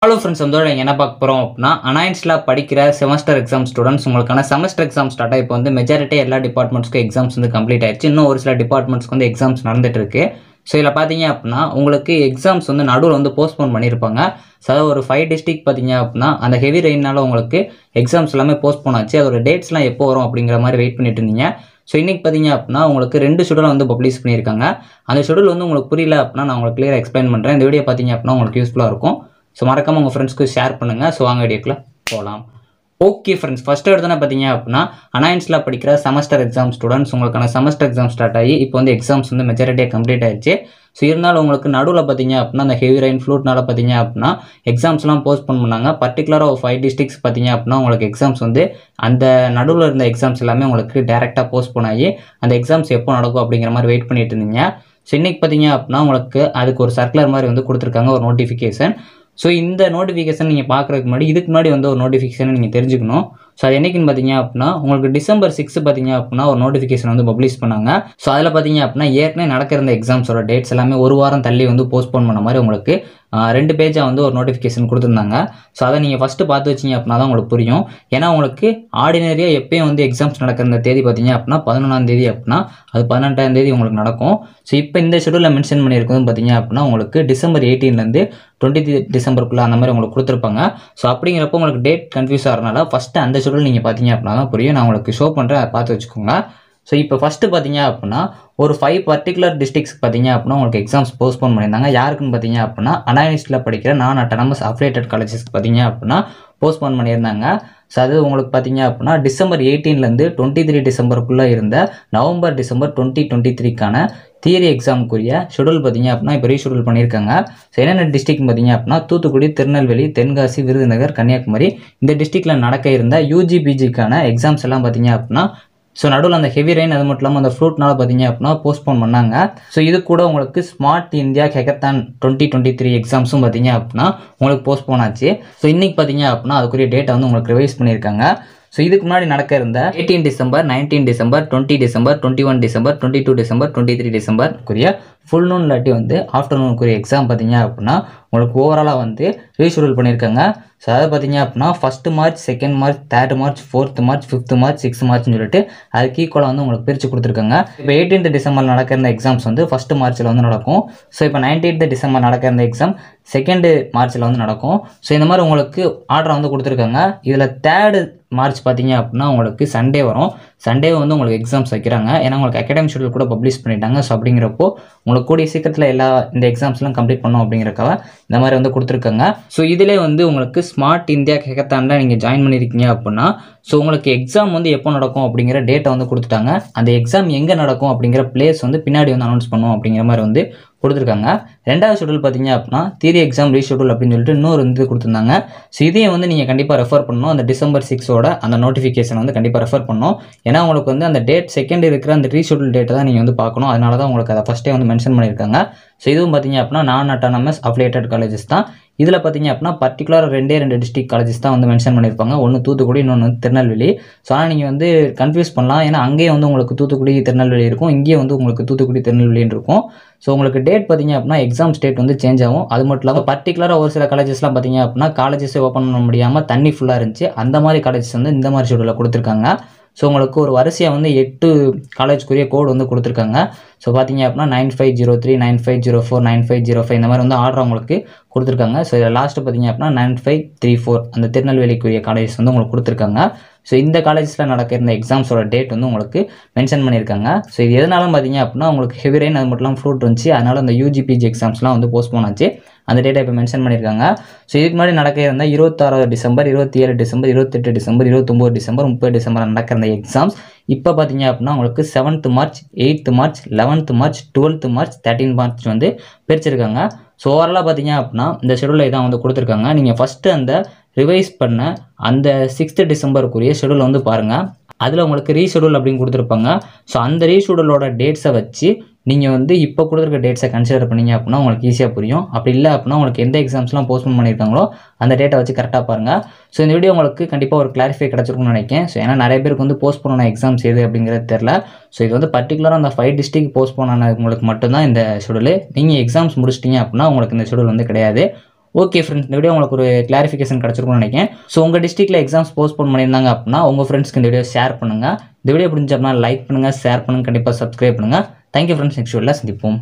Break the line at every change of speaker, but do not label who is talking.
Hello friends வந்து என்ன பார்க்க போகிறோம் அப்படின்னா அனாயின்ஸில் படிக்கிற செமஸ்டர் எக்ஸாம் ஸ்டூடெண்ட்ஸ் உங்களுக்கான செமஸ்டர் எக்ஸாம் ஸ்டார்ட் ஆகி இப்போ வந்து மெஜாரிட்டி எல்லா டிபார்ட்மெண்ட்ஸ்க்கும் எக்ஸாம்ஸ் வந்து கம்ப்ளீட் ஆயிடுச்சு. இன்னும் ஒரு சில டிபார்ட்மெண்ட்ஸ்க்கு வந்து எக்ஸாம்ஸ் நடந்துட்டு இருக்கு. ஸோ இதில் பார்த்தீங்க அப்படின்னா உங்களுக்கு எக்ஸாம்ஸ் வந்து நடுவில் வந்து போஸ்ட்போன் பண்ணியிருப்பாங்க. ஸோ அதாவது ஒரு 5 டிஸ்ட்ரிக்ட் பார்த்தீங்க அப்படின்னா அந்த ஹெவி ரெயினால உங்களுக்கு எக்ஸாம்ஸ் எல்லாமே போஸ்ட்போன் ஆச்சு. அதோட டேட்ஸ்லாம் எப்போ வரும் அப்படிங்கிற மாதிரி வெயிட் பண்ணிட்டு இருந்தீங்க. ஸோ இன்றைக்கி பார்த்தீங்க அப்படின்னா உங்களுக்கு 2 ஷெடியூல் வந்து பப்ளிஷ் பண்ணியிருக்காங்க. அந்த ஷெடியூல் வந்து உங்களுக்கு புரியல அப்படின்னா நான் உங்களுக்கு கிளியராக எக்ஸ்பிளைன் பண்ணுறேன். இந்த வீடியோ பார்த்தீங்க அப்படின்னா உங்களுக்கு யூஸ்ஃபுல்லாக இருக்கும். ஸோ மறக்காம உங்கள் ஃப்ரெண்ட்ஸ்க்கு ஷேர் பண்ணுங்கள். ஸோ வாங்க வீடியோக்குள்ள போகலாம். ஓகே ஃப்ரெண்ட்ஸ், ஃபஸ்ட்டு எடுத்தோன்னே பார்த்தீங்க அப்படின்னா அனாயின்ஸில் படிக்கிற செமஸ்டர் எக்ஸாம் ஸ்டூடெண்ட்ஸ் உங்களுக்கான செமஸ்டர் எக்ஸாம் ஸ்டார்ட் ஆகி இப்போ வந்து எக்ஸாம்ஸ் வந்து மெஜாரிட்டியாக கம்ப்ளீட் ஆயிடுச்சு. ஸோ இருந்தாலும் உங்களுக்கு நடுவில் பார்த்தீங்க அப்படின்னா அந்த ஹெவி ரெயின் ஃப்ளூட்னால பார்த்தீங்க அப்படின்னா எக்ஸாம்ஸ்லாம் போஸ்ட்போன் பண்ணாங்க. பர்டிகுலராக ஒரு 5 டிஸ்ட்ரிக்ஸ் பார்த்தீங்க அப்படின்னா உங்களுக்கு எக்ஸாம்ஸ் வந்து அந்த நடுவில் இருந்த எக்ஸாம்ஸ் எல்லாமே உங்களுக்கு டேரெக்டாக போஸ்ட்போன் ஆகி அந்த எக்ஸாம்ஸ் எப்போ நடக்கும் அப்படிங்கிற மாதிரி வெயிட் பண்ணிட்டு இருந்தீங்க. ஸோ இன்றைக்கி பார்த்தீங்க அப்படின்னா உங்களுக்கு அதுக்கு ஒரு சர்க்குலர் மாதிரி வந்து கொடுத்துருக்காங்க, ஒரு நோட்டிஃபிகேஷன். ஸோ இந்த நோட்டிஃபிகேஷன் நீங்கள் பார்க்குறதுக்கு முன்னாடி இதுக்கு முன்னாடி வந்து ஒரு நோட்டிஃபிகேஷன் நீங்கள் தெரிஞ்சுக்கணும். ஸோ அது என்னைக்குன்னு பார்த்தீங்க அப்படின்னா உங்களுக்கு டிசம்பர் 6 பார்த்தீங்க அப்படின்னா ஒரு நோட்டிஃபிகேஷன் வந்து பப்ளிஷ் பண்ணாங்க. ஸோ அதில் பார்த்தீங்க அப்படின்னா ஏற்கனவே நடக்கிற இந்த எக்ஸாம்ஸோட டேட்ஸ் எல்லாமே ஒரு வாரம் தள்ளி வந்து போஸ்ட்போன் பண்ண மாதிரி உங்களுக்கு 2 பேஜாக வந்து ஒரு நோட்டிஃபிகேஷன் கொடுத்துருந்தாங்க. ஸோ அதை நீங்கள் ஃபஸ்ட்டு பார்த்து வச்சிங்க அப்படின்னா தான் உங்களுக்கு புரியும். ஏன்னா உங்களுக்கு ஆர்டினரியாக எப்பயும் வந்து எக்ஸாம்ஸ் நடக்கிற இந்த தேதி பார்த்தீங்க அப்படின்னா 11ஆம் தேதி அப்படின்னா அது 18ஆம் தேதி உங்களுக்கு நடக்கும். ஸோ இப்போ இந்த ஷெடியூலில் மென்ஷன் பண்ணியிருக்கிறது பார்த்தீங்க அப்படின்னா உங்களுக்கு டிசம்பர் 18லேருந்து 20 டிசம்பருக்குள்ளே அந்த மாதிரி உங்களுக்கு கொடுத்துருப்பாங்க. ஸோ அப்படிங்கிறப்போ உங்களுக்கு டேட் கன்ஃபியூஸ் ஆகிறனால ஃபஸ்ட்டு அந்த ஷெடியூல் நீங்கள் பார்த்தீங்க அப்படின்னா தான் புரியும். நான் உங்களுக்கு ஷோ பண்ணுறேன், அதை பார்த்து வச்சுக்கோங்க. ஸோ இப்போ ஃபஸ்ட்டு பார்த்தீங்க அப்படின்னா ஒரு 5 பர்டிகுலர் டிஸ்ட்ரிக்ஸ் பார்த்தீங்க அப்படின்னா உங்களுக்கு எக்ஸாம்ஸ் போஸ்ட்போன் பண்ணியிருந்தாங்க. யாருக்குன்னு பார்த்தீங்க அப்படின்னா அனாயின்ஸில் படிக்கிற நான் அட்டானமஸ் அஃபிலியேட்டட் காலேஜஸ்க்கு பார்த்தீங்க அப்படின்னா போஸ்ட்போன் பண்ணியிருந்தாங்க. ஸோ அது உங்களுக்கு பார்த்தீங்க அப்படின்னா டிசம்பர் 18லேருந்து 23 டிசம்பருக்குள்ளே இருந்த நவம்பர் டிசம்பர் 2023க்கான தியரி எக்ஸாமுக்குரிய ஷெடியூல் பார்த்தீங்க அப்படின்னா இப்போ ரீஷெடியூல் பண்ணியிருக்காங்க. ஸோ என்னென்ன டிஸ்ட்ரிக்ட் பார்த்தீங்க அப்படின்னா தூத்துக்குடி, திருநெல்வேலி, தென்காசி, விருதுநகர், கன்னியாகுமரி இந்த டிஸ்ட்ரிக்டில் நடக்க இருந்த யூஜிபிஜிக்கான எக்ஸாம்ஸ் எல்லாம் பார்த்தீங்க அப்படின்னா ஸோ நடுவில் அந்த ஹெவி ரெயின் அது மட்டும் இல்லாமல் அந்த ஃப்ளூட்னால பார்த்தீங்க அப்படின்னா போஸ்ட்போன் பண்ணாங்க. ஸோ இது கூட உங்களுக்கு ஸ்மார்ட் இந்தியா ஹேக்கத்தான் 2023 எக்ஸாம்ஸும் பார்த்தீங்க அப்படின்னா உங்களுக்கு போஸ்ட்போன் ஆச்சு. ஸோ இன்றைக்கி பார்த்தீங்க அப்படின்னா அதுக்குரிய டேட்டை வந்து உங்களுக்கு ரிவைஸ் பண்ணியிருக்காங்க. ஸோ இதுக்கு முன்னாடி நடக்க இருந்த 18 December, 19 December, 20 December, 21 December, 22 December, 23 டிசம்பருக்குரிய ஃபுல் நூன் இல்லாட்டி வந்து ஆஃப்டர்நூனுக்குரிய எக்ஸாம் பார்த்தீங்க அப்படின்னா உங்களுக்கு ஓவராலாக வந்து ரீஷெடியூல் பண்ணியிருக்காங்க. ஸோ அதை பார்த்தீங்க அப்படின்னா 1 March, 2 March, 3 March, 4 March, 5 March, 6 மார்ச்னு சொல்லிட்டு அதுக்கு ஈக்குவலாக வந்து உங்களுக்கு பிரித்து கொடுத்துருக்காங்க. இப்போ 18 டிசம்பர் நடக்கிற இந்த எக்ஸாம்ஸ் வந்து 1 மார்ச்சில் வந்து நடக்கும். ஸோ இப்போ 19 டிசம்பர் நடக்கிற இந்த எக்ஸாம் 2 மார்ச்சில் வந்து நடக்கும். ஸோ இந்த மாதிரி உங்களுக்கு ஆர்டர் வந்து கொடுத்துருக்காங்க. இதில் 3 மார்ச் பார்த்தீங்க அப்படின்னா உங்களுக்கு சண்டே வரும். சண்டே வந்து உங்களுக்கு எக்ஸாம்ஸ் வைக்கிறாங்க. ஏன்னா உங்களுக்கு அகாடமிக் ஷெடியூல் கூட பப்ளிஷ் பண்ணிட்டாங்க. ஸோ அப்படிங்கிறப்போ உங்களுக்கு கூடிய சீக்கிரத்தில் இந்த எக்ஸாம்ஸ்லாம் கம்ப்ளீட் பண்ணோம் அப்படிங்கிறக்காக இந்த மாதிரி வந்து கொடுத்துருக்காங்க. ஸோ இதிலே வந்து உங்களுக்கு ஸ்மார்ட் இந்தியா ஹேக்கத்தானில் நீங்கள் ஜாயின் பண்ணியிருக்கீங்க அப்படின்னா ஸோ உங்களுக்கு எக்ஸாம் வந்து எப்போ நடக்கும் அப்படிங்கிற டேட்டை வந்து கொடுத்துட்டாங்க. அந்த எக்ஸாம் எங்கே நடக்கும் அப்படிங்கிற பிளேஸ் வந்து பின்னாடி வந்து அனௌன்ஸ் பண்ணுவோம் அப்படிங்கிற மாதிரி வந்து கொடுத்துருக்காங்க. 2வது ஷெடியூல் பார்த்தீங்க அப்படின்னா தியரி எக்ஸாம் ரீஷெடியூல் அப்படின்னு சொல்லிட்டு இன்னொரு வந்து கொடுத்துருந்தாங்க. ஸோ இதையும் வந்து நீங்கள் கண்டிப்பாக ரெஃபர் பண்ணணும். அந்த டிசம்பர் 6ஓட அந்த நோட்டிஃபிகேஷன் வந்து கண்டிப்பாக ரெஃபர் பண்ணணும். ஏன்னா உங்களுக்கு வந்து அந்த டேட் செகண்ட் இருக்கிற அந்த ரீஷெடியூல் டேட்டை தான் நீங்கள் வந்து பார்க்கணும். அதனால தான் உங்களுக்கு அதை ஃபஸ்ட்டே வந்து மென்ஷன் பண்ணியிருக்காங்க. ஸோ இதுவும் பார்த்தீங்க அப்படின்னா நான் அட்டானமஸ் அஃபிலியேட்டட் காலேஜஸ் தான். இதில் பார்த்தீங்க அப்படின்னா பர்டிகுலர் 2 டிஸ்ட்ரிக்ட் காலேஜஸ் தான் வந்து மென்ஷன் பண்ணியிருப்பாங்க. ஒன்று தூத்துக்குடி, இன்னொன்று திருநெல்வேலி. ஸோ ஆனால் நீங்கள் வந்து கன்ஃபியூஸ் பண்ணலாம். ஏன்னா அங்கேயே வந்து உங்களுக்கு தூத்துக்குடி, திருநெல்வேலி இருக்கும், இங்கேயே வந்து உங்களுக்கு தூத்துக்குடி, திருநெல்வேலின்னு இருக்கும். ஸோ உங்களுக்கு டேட் பார்த்தீங்க அப்படின்னா எக்ஸாம் டேட் வந்து சேஞ்ச் ஆகும். அது மட்டும் இல்லாமல் பர்டிகுலராக ஒரு சில காலேஜஸ்லாம் பார்த்தீங்க அப்படின்னா காலேஜஸே ஓப்பன் பண்ண முடியாமல் தண்ணி ஃபுல்லாக இருந்துச்சு. அந்த மாதிரி காலேஜஸ் வந்து இந்த மாதிரி ஷெடியூலில் கொடுத்துருக்காங்க. ஸோ உங்களுக்கு ஒரு வரிசையாக வந்து 8 காலேஜ்க்குரிய கோடு வந்து கொடுத்துருக்காங்க. ஸோ பார்த்தீங்க அப்படின்னா 9503, 9504, 9505 இந்த மாதிரி வந்து ஆர்டர் உங்களுக்கு கொடுத்துருக்காங்க. ஸோ இதில் லாஸ்ட்டு பார்த்தீங்க அப்படின்னா 9534 அந்த திருநெல்வேலிக்குரிய காலேஜஸ் வந்து உங்களுக்கு கொடுத்துருக்காங்க. ஸோ இந்த காலேஜஸில் நடக்கிற இந்த எக்ஸாம்ஸோட டேட் வந்து உங்களுக்கு மென்ஷன் பண்ணியிருக்காங்க. ஸோ இது எதனாலும் பார்த்தீங்க அப்படின்னா உங்களுக்கு ஹெவி ரெயின் அது மட்டும் இல்லாமல் ஃப்ளூட் இருந்துச்சு. அதனால் அந்த யூஜிபிஜி எக்ஸாம்ஸ்லாம் வந்து போஸ்ட்போன் ஆச்சு. அந்த டேட்டை இப்போ மென்ஷன் பண்ணியிருக்காங்க. ஸோ இதுக்கு முன்னாடி நடக்க இருந்த 26 December, 27 December, 28 December, 29 December, 30 December நடக்கிற இந்த எக்ஸாம்ஸ் இப்போ பார்த்தீங்க அப்படின்னா உங்களுக்கு 7th March, 8th March, 11th March, 12th March, 13 March வந்து பிரிச்சிருக்காங்க. ஸோ ஓவராலாக பார்த்தீங்க அப்படின்னா இந்த ஷெடியூலில் இதான் வந்து கொடுத்துருக்காங்க. நீங்கள் ஃபஸ்ட்டு அந்த ரிவைஸ் பண்ண அந்த 6th டிசம்பருக்குரிய ஷெடியூல் வந்து பாருங்கள். அதில் உங்களுக்கு ரீஷெடியூல் அப்படின்னு கொடுத்துருப்பாங்க. ஸோ அந்த ரீஷெடியூலோட டேட்ஸை வச்சு நீங்கள் வந்து இப்போ கொடுத்துருக்க டேட்ஸை கன்சிடர் பண்ணிங்க அப்படின்னா உங்களுக்கு ஈஸியாக புரியும். அப்படி இல்லை அப்படின்னா உங்களுக்கு எந்த எக்ஸாம்ஸ்லாம் போஸ்ட்போன் பண்ணியிருக்காங்களோ அந்த டேட்டை வச்சு கரெக்டாக பாருங்கள். ஸோ இந்த வீடியோ உங்களுக்கு கண்டிப்பாக ஒரு கிளாரிஃபை கிடச்சிருக்கும்னு நினைக்கிறேன். ஸோ ஏன்னா நிறைய பேருக்கு வந்து போஸ்ட்போன் ஆன எக்ஸாம்ஸ் எது அப்படிங்கிறது தெரில. ஸோ இது வந்து பர்டிகுலராக அந்த 5 டிஸ்ட்ரிக்ட் போஸ்ட்போன் ஆன உங்களுக்கு மட்டும்தான் இந்த ஷெடியூல். நீங்கள் எக்ஸாம்ஸ் முடிச்சிட்டிங்க அப்படின்னா உங்களுக்கு இந்த ஷெடியூல் வந்து கிடையாது. ஓகே ஃப்ரெண்ட்ஸ், இந்த வீடியோ உங்களுக்கு ஒரு கிளாரிஃபிகேஷன் கிடச்சிருக்கும்னு நினைக்கிறேன். ஸோ உங்கள் டிஸ்ட்ரிக்ட்டில் எக்ஸாம்ஸ் போஸ்ட்போன் பண்ணியிருந்தாங்க அப்படின்னா உங்கள் ஃப்ரெண்ட்ஸ்க்கு இந்த வீடியோ ஷேர் பண்ணுங்கள். இந்த வீடியோ பிடிச்ச அப்படின்னா லைக் பண்ணுங்கள், ஷேர் பண்ணுங்கள், கண்டிப்பாக சப்ஸ்கிரைப் பண்ணுங்கள். தேங்க்யூ ஃப்ரெண்ட்ஸ், நெக்ஸ்ட் வீடியோவில் சந்திப்போம்.